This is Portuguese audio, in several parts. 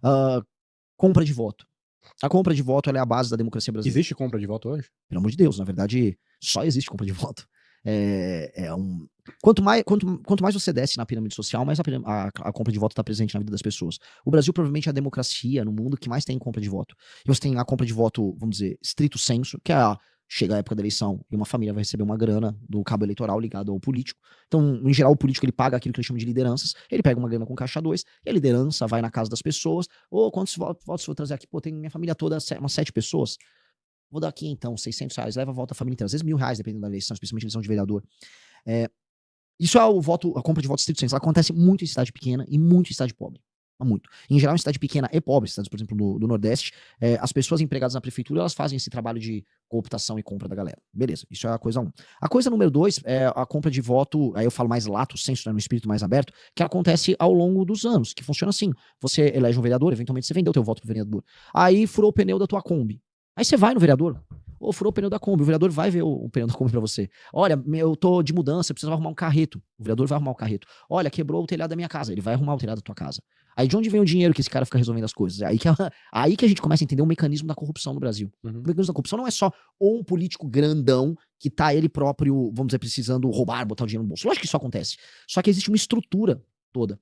Ah, compra de voto. A compra de voto ela é a base da democracia brasileira. Existe compra de voto hoje? Pelo amor de Deus, na verdade, só existe compra de voto. Quanto mais você desce na pirâmide social, mais a compra de voto está presente na vida das pessoas. O Brasil provavelmente é a democracia no mundo que mais tem compra de voto. E você tem a compra de voto, vamos dizer, estrito senso, que é chega a época da eleição e uma família vai receber uma grana do cabo eleitoral ligado ao político. Então, em geral, o político ele paga aquilo que ele chama de lideranças, ele pega uma grana com caixa 2, e a liderança vai na casa das pessoas, quantos votos eu vou trazer aqui? Pô, tem minha família toda, umas 7 pessoas. Vou dar aqui então, R$600, leva a volta a família inteira, às vezes R$1.000, dependendo da eleição, especialmente eleição de vereador. Isso é a compra de voto estrito senso. Ela acontece muito em cidade pequena e muito em cidade pobre. Muito. Em geral, em cidade pequena e pobre, cidades, por exemplo, do Nordeste, as pessoas empregadas na prefeitura, elas fazem esse trabalho de cooptação e compra da galera. Beleza, isso é a coisa 1. A coisa número 2 é a compra de voto, aí eu falo mais lato senso, né, no espírito mais aberto, que acontece ao longo dos anos, que funciona assim. Você elege um vereador, eventualmente você vendeu o teu voto pro vereador. Aí furou o pneu da tua Kombi. Aí você vai no vereador, furou o pneu da Kombi, o vereador vai ver o pneu da Kombi pra você. Olha, eu tô de mudança, preciso arrumar um carreto. O vereador vai arrumar o carreto. Olha, quebrou o telhado da minha casa, ele vai arrumar o telhado da tua casa. Aí de onde vem o dinheiro que esse cara fica resolvendo as coisas? Aí que a gente começa a entender o mecanismo da corrupção no Brasil. O mecanismo da corrupção não é só um político grandão que tá ele próprio, vamos dizer, precisando roubar, botar o dinheiro no bolso. Lógico que isso acontece. Só que existe uma estrutura toda.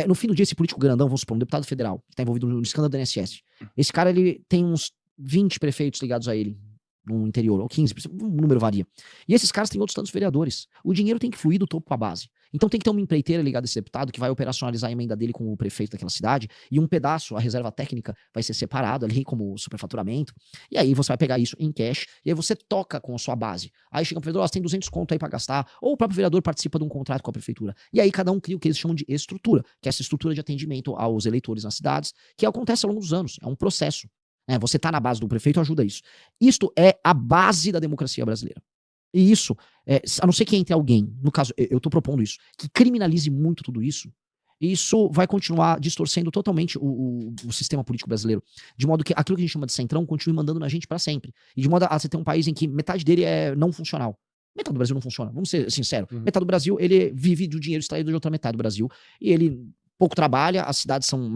No fim do dia, esse político grandão, vamos supor, um deputado federal, que tá envolvido no escândalo do INSS. Esse cara, ele tem uns 20 prefeitos ligados a ele no interior, ou 15, o número varia. E esses caras têm outros tantos vereadores. O dinheiro tem que fluir do topo pra base. Então tem que ter uma empreiteira ligada a esse deputado que vai operacionalizar a emenda dele com o prefeito daquela cidade, e um pedaço, a reserva técnica, vai ser separado ali como superfaturamento, e aí você vai pegar isso em cash, e aí você toca com a sua base. Aí chega o vereador, você tem 200 conto aí pra gastar, ou o próprio vereador participa de um contrato com a prefeitura. E aí cada um cria o que eles chamam de estrutura, que é essa estrutura de atendimento aos eleitores nas cidades, que acontece ao longo dos anos, é um processo. Você tá na base do prefeito, ajuda isso. Isto é a base da democracia brasileira. E isso, a não ser que entre alguém, no caso, eu tô propondo isso, que criminalize muito tudo isso vai continuar distorcendo totalmente o sistema político brasileiro. De modo que aquilo que a gente chama de centrão continue mandando na gente pra sempre. E de modo a você ter um país em que metade dele é não funcional. Metade do Brasil não funciona, vamos ser sinceros. Metade do Brasil, ele vive do dinheiro extraído de outra metade do Brasil. E ele pouco trabalha, as cidades são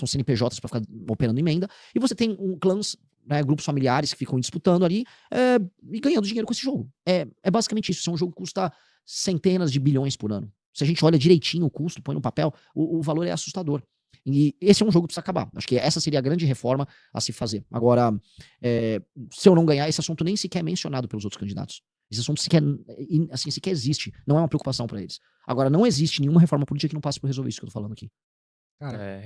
CNPJs para ficar operando emenda, e você tem clãs, né, grupos familiares que ficam disputando ali e ganhando dinheiro com esse jogo. É basicamente isso. Isso é um jogo que custa centenas de bilhões por ano. Se a gente olha direitinho o custo, põe no papel, o valor é assustador. E esse é um jogo que precisa acabar. Acho que essa seria a grande reforma a se fazer. Agora, se eu não ganhar, esse assunto nem sequer é mencionado pelos outros candidatos. Esse assunto sequer existe. Não é uma preocupação para eles. Agora, não existe nenhuma reforma política que não passe por resolver isso que eu tô falando aqui. Cara,